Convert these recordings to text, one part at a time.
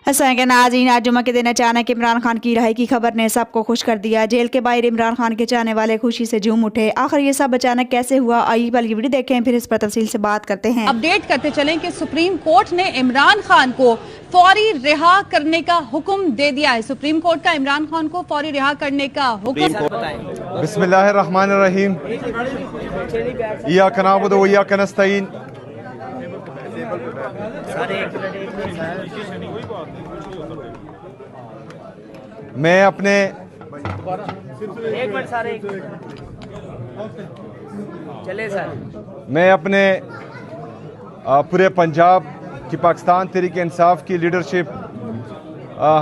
حسن کے ناظرین، آج جمعہ کے دن اچانک عمران خان کی رہائی کی خبر نے سب کو خوش کر دیا۔ جیل کے باہر عمران خان کے چاہنے والے خوشی سے جھوم اٹھے۔ آخر یہ سب اچانک کیسے ہوا؟ آئیے پہلے یہ ویڈیو دیکھیں، پھر اس پر تفصیل سے بات کرتے ہیں۔ اپڈیٹ کرتے چلیں کہ سپریم کورٹ نے عمران خان کو فوری رہا کرنے کا حکم دے دیا ہے۔ سپریم کورٹ کا عمران خان کو فوری رہا کرنے کا حکم۔ بسم اللہ الرحمن الرحیم، ایاک نعبد و ایاک نستعین۔ میں اپنے پورے پنجاب کی پاکستان تحریک انصاف کی لیڈرشپ،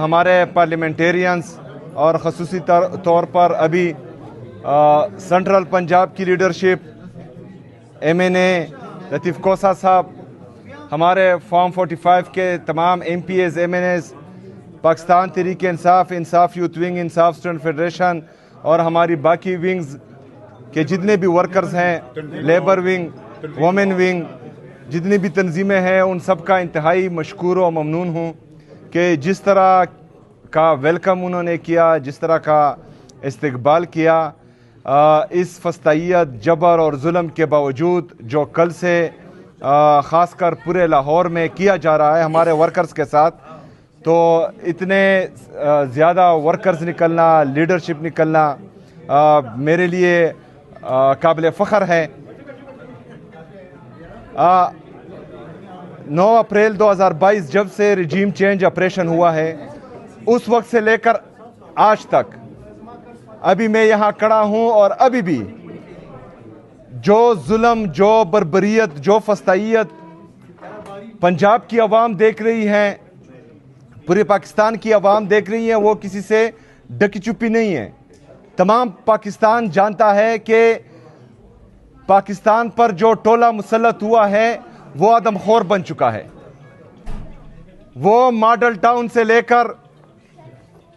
ہمارے پارلیمنٹیرینز اور خصوصی طور پر ابھی سنٹرل پنجاب کی leadership, M N A Latif Khosa صاحب، ہمارے فارم 45 کے تمام M P A's, M N A's, Pakistan Tehreek Insaf, Insaf youth wing, Insaf student federation اور ہماری باقی ونگز کے جتنے بھی ورکرز ہیں، لیبر ونگ، وومن ونگ، جتنی بھی تنظیمیں ہیں، ان سب کا انتہائی مشکور و ممنون ہوں کہ جس طرح کا ویلکم انہوں نے کیا، جس طرح کا استقبال کیا، اس فسطائیت، جبر اور ظلم کے باوجود جو کل سے خاص کر پورے لاہور میں کیا جا رہا ہے ہمارے ورکرز کے ساتھ، تو اتنے زیادہ ورکرز نکلنا، لیڈرشپ نکلنا میرے لیے قابل فخر ہے۔ 9 اپریل 2022 جب سے رجیم چینج آپریشن ہوا ہے، اس وقت سے لے کر آج تک ابھی میں یہاں کھڑا ہوں، اور ابھی بھی جو ظلم، جو بربریت، جو فسطائیت پنجاب کی عوام دیکھ رہی ہے، پورے پاکستان کی عوام دیکھ رہی ہے، وہ کسی سے ڈکی چپی نہیں ہے۔ تمام پاکستان جانتا ہے کہ پاکستان پر جو ٹولہ مسلط ہوا ہے وہ آدم خور بن چکا ہے۔ وہ ماڈل ٹاؤن سے لے کر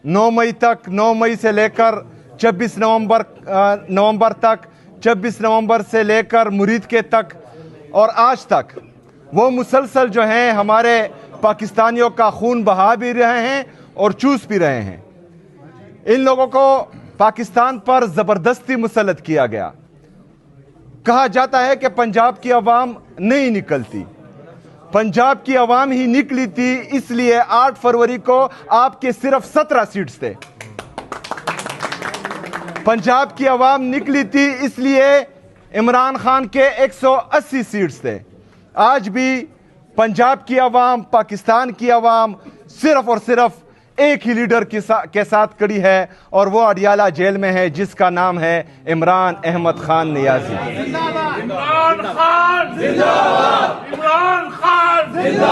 9 مئی تک، 9 مئی سے لے کر 26 نومبر تک، 26 نومبر سے لے کر مرید کے تک اور آج تک وہ مسلسل جو ہیں ہمارے پاکستانیوں کا خون بہا بھی رہے ہیں اور چوس بھی رہے ہیں۔ ان لوگوں کو پاکستان پر زبردستی مسلط کیا گیا۔ کہا جاتا ہے کہ پنجاب کی عوام نہیں نکلتی، پنجاب کی عوام ہی نکلی تھی، اس لیے 8 فروری کو آپ کے صرف 17 سیٹس تھے۔ پنجاب کی عوام نکلی تھی، اس لیے عمران خان کے 180 سیٹس تھے۔ آج بھی پنجاب کی عوام، پاکستان کی عوام صرف اور صرف ایک ہی لیڈر کے ساتھ کڑی ہے، اور وہ اڈیالہ جیل میں ہے، جس کا نام ہے عمران احمد خان نیازی۔ عمران خان زندہ باد! عمران خان زندہ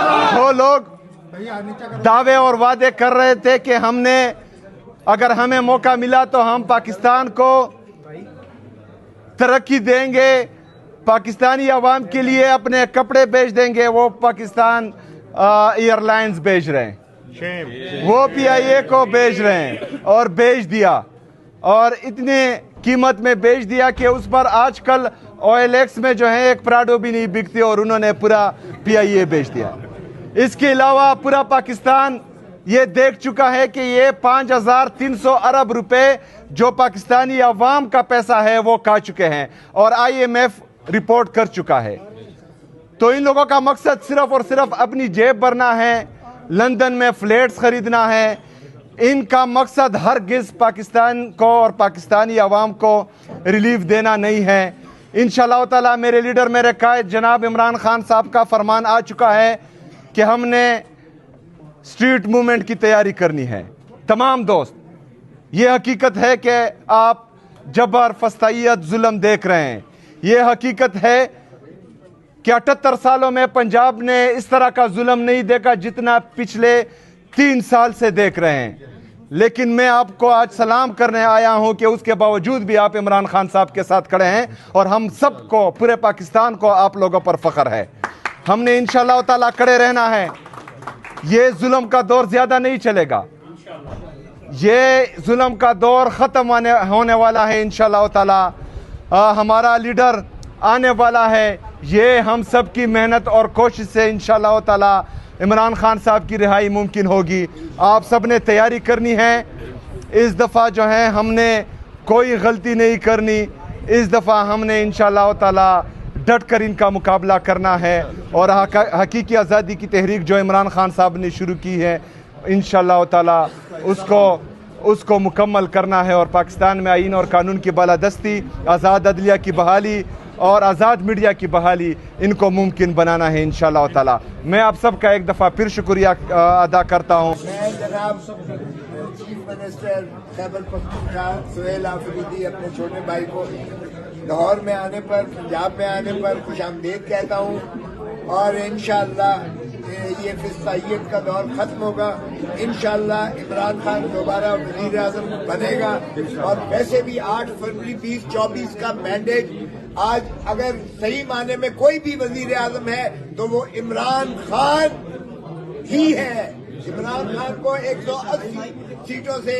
باد! جو لوگ دعوے اور وعدے کر رہے تھے کہ ہم نے، اگر ہمیں موقع ملا تو ہم پاکستان کو ترقی دیں گے، پاکستانی عوام کے لیے اپنے کپڑے بیچ دیں گے، وہ پاکستان ایئر لائنز بیچ رہے ہیں، وہ پی آئی اے کو بیچ رہے ہیں، اور بیچ دیا، اور اتنے قیمت میں بیچ دیا کہ اس پر آج کل آئل ایکس میں جو ہے ایک پراڈو بھی نہیں بکتی، اور انہوں نے پورا پی آئی اے بیچ دیا۔ اس کے علاوہ پورا پاکستان یہ دیکھ چکا ہے کہ یہ 5300 ارب روپے جو پاکستانی عوام کا پیسہ ہے وہ کھا چکے ہیں، اور آئی ایم ایف رپورٹ کر چکا ہے۔ تو ان لوگوں کا مقصد صرف اور صرف اپنی جیب بھرنا ہے، لندن میں فلیٹس خریدنا ہے۔ ان کا مقصد ہرگز پاکستان کو اور پاکستانی عوام کو ریلیف دینا نہیں ہے۔ انشاءاللہ تعالی میرے لیڈر، میرے قائد جناب عمران خان صاحب کا فرمان آ چکا ہے کہ ہم نے اسٹریٹ موومنٹ کی تیاری کرنی ہے۔ تمام دوست، یہ حقیقت ہے کہ آپ جبر، فسطائیت، ظلم دیکھ رہے ہیں۔ یہ حقیقت ہے کہ 78 سالوں میں پنجاب نے اس طرح کا ظلم نہیں دیکھا جتنا پچھلے 3 سال سے دیکھ رہے ہیں۔ لیکن میں آپ کو آج سلام کرنے آیا ہوں کہ اس کے باوجود بھی آپ عمران خان صاحب کے ساتھ کھڑے ہیں، اور ہم سب کو، پورے پاکستان کو آپ لوگوں پر فخر ہے۔ ہم نے انشاءاللہ تعالیٰ کھڑے رہنا ہے۔ یہ ظلم کا دور زیادہ نہیں چلے گا، یہ ظلم کا دور ختم ہونے والا ہے انشاءاللہ تعالیٰ۔ ہمارا لیڈر آنے والا ہے، یہ ہم سب کی محنت اور کوشش سے انشاءاللہ تعالی عمران خان صاحب کی رہائی ممکن ہوگی. آپ سب نے تیاری کرنی ہے. اس دفعہ جو ہے ہم نے کوئی غلطی نہیں کرنی. اس دفعہ ہم نے انشاءاللہ تعالی ڈٹ کر ان کا مقابلہ کرنا ہے اور حقیقی آزادی کی تحریک جو عمران خان صاحب نے شروع کی ہے انشاءاللہ تعالی اس کو مکمل کرنا ہے اور پاکستان میں آئین اور قانون کی بالادستی، آزاد عدلیہ کی بحالی اور آزاد میڈیا کی بحالی ان کو ممکن بنانا ہے انشاءاللہ تعالی. میں آپ سب کا ایک دفعہ پھر شکریہ ادا کرتا ہوں. میں جناب چیف منسٹر خیبر پختونخوا سہیل آفریدی اپنے چھوٹے بھائی کو لاہور میں آنے پر، پنجاب میں آنے پر خوش آمدید کہتا ہوں اور انشاءاللہ یہ فسطائیت کا دور ختم ہوگا. انشاءاللہ عمران خان دوبارہ وزیر اعظم بنے گا اور ویسے بھی 8 فروری 2024 کا مینڈیٹ آج اگر صحیح معنی میں کوئی بھی وزیر اعظم ہے تو وہ عمران خان ہی ہے. عمران خان کو 180 سیٹوں سے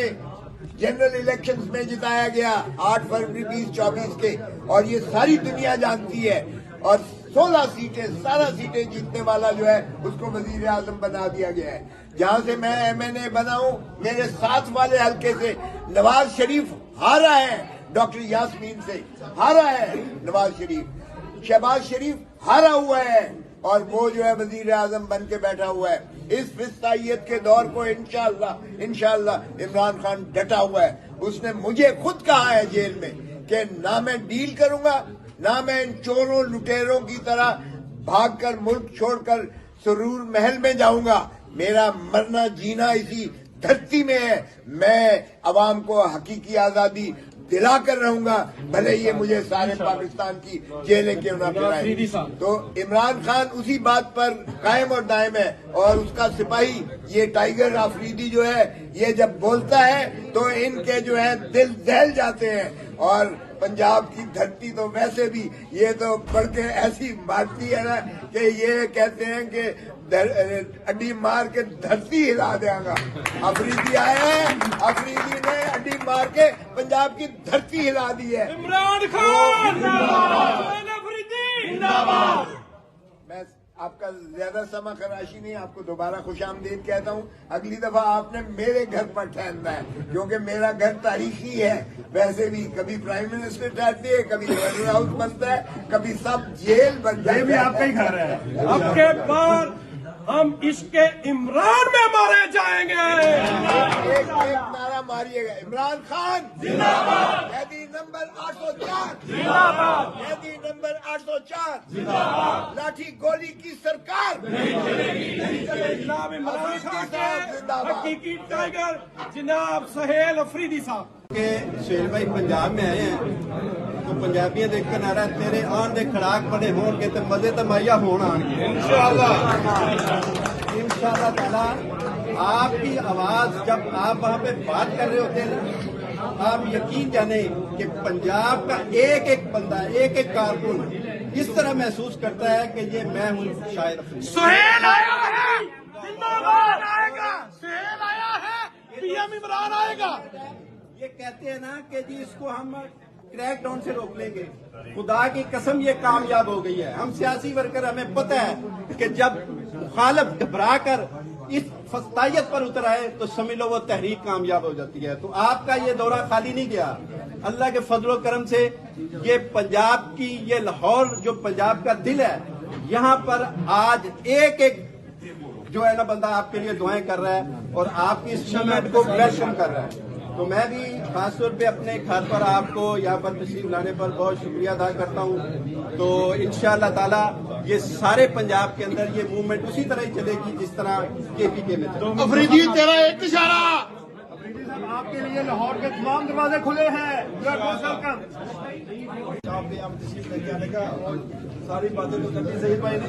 جنرل الیکشنز میں جتایا گیا 8 فروری 2024 کے اور یہ ساری دنیا جانتی ہے اور 16 سیٹیں جیتنے والا جو ہے اس کو وزیر اعظم بنا دیا گیا ہے. جہاں سے میں MNA بنا ہوں میرے ساتھ والے حلقے سے نواز شریف ہارا ہے، ڈاکٹر یاسمین سے ہارا ہے نواز شریف، شہباز شریف ہارا ہوا ہے اور وہ جو ہے وزیر اعظم بن کے بیٹھا ہوا ہے. اس فسطائیت کے دور کو انشاءاللہ عمران خان ڈٹا ہوا ہے. اس نے مجھے خود کہا ہے جیل میں کہ نہ میں ڈیل کروں گا، نہ میں ان چوروں لٹیروں کی طرح بھاگ کر ملک چھوڑ کر سرور محل میں جاؤں گا. میرا مرنا جینا اسی دھرتی میں ہے. میں عوام کو حقیقی آزادی دلا کر رہوں گا بھلے یہ مجھے سارے پاکستان کی جیلیں کیوں نہ پھرائیں. تو عمران خان اسی بات پر قائم اور دائم ہے اور اس کا سپاہی یہ ٹائیگر آفریدی جو ہے یہ جب بولتا ہے تو ان کے جو ہے دل دہل جاتے ہیں. اور پنجاب کی دھرتی تو ویسے بھی یہ تو پڑھ کے ایسی مارتی ہے نا کہ یہ کہتے ہیں کہ اڈی مار کے دھرتی ہلا دیا گا. آفریدی آیا ہے، آفریدی نے اڈی مار کے پنجاب کی دھرتی ہلا دی ہے. عمران خان آفریدی زندہ باد. میں آپ کا زیادہ سما خراشی نہیں، آپ کو دوبارہ خوش آمدید کہتا ہوں. اگلی دفعہ آپ نے میرے گھر پر ٹھہرنا ہے کیونکہ میرا گھر تاریخی ہے. ویسے بھی کبھی پرائم منسٹر ٹھہرتے ہیں، کبھی گورنر ہاؤس بنتا ہے، کبھی سب جیل بن جائے. یہ بھی آپ کا ہی گھر ہے. اب کے بعد ہم اس کے عمران میں مارے جائیں گے. ایک نعرہ ماریے گا، عمران خان زندہ باد، قیدی نمبر 804 زندہ باد، قیدی نمبر 804 زندہ باد، لاٹھی گولی کی سرکار نہیں چلے گی. جناب عمران خان کے حقیقی ٹائیگر جناب سہیل آفریدی صاحب کہ سہیل بھائی پنجاب میں آئے ہیں تو پنجابیاں دیکھ کر نعرہ تیرے آن دے کھڑاک بڑے ہون کے تے مزے تے مہیا ہون آن کے انشاءاللہ تعالی. آپ کی آواز جب آپ وہاں پہ بات کر رہے ہوتے ہیں آپ یقین جانیں کہ پنجاب کا ایک ایک بندہ، ایک ایک کارکن اس طرح محسوس کرتا ہے کہ یہ میں ہوں شاعر آفریدی. سہیل آیا ہے، زندہ باد آئے گا. سہیل آیا ہے، پی ایم عمران آئے گا. یہ کہتے ہیں نا کہ جی اس کو ہم کریک ڈاؤن سے روک لیں گے. خدا کی قسم یہ کامیاب ہو گئی ہے. ہم سیاسی ورکر ہمیں پتہ ہے کہ جب مخالف گھبرا کر اس فسطائیت پر اتر آئے تو سمجھ لو وہ تحریک کامیاب ہو جاتی ہے. تو آپ کا یہ دورہ خالی نہیں گیا. اللہ کے فضل و کرم سے یہ پنجاب کی، یہ لاہور جو پنجاب کا دل ہے، یہاں پر آج ایک ایک جو ہے نا بندہ آپ کے لیے دعائیں کر رہا ہے اور آپ کی اس موومنٹ کو ویلکم کر رہا ہے. تو میں بھی خاص طور پہ اپنے گھر پر آپ کو یہاں پر تشریف لانے پر بہت شکریہ ادا کرتا ہوں. تو انشاءاللہ تعالی یہ سارے پنجاب کے اندر یہ موومنٹ اسی طرح ہی چلے گی جس طرح KPK میں تھا. آفریدی تیرا ایک اشارہ. آفریدی صاحب آپ کے لیے لاہور کے تمام دروازے کھلے ہیں. آپ تشریف لے کے آنے کا اور ساری باتیں تو کرنی سہیل بھائی نے.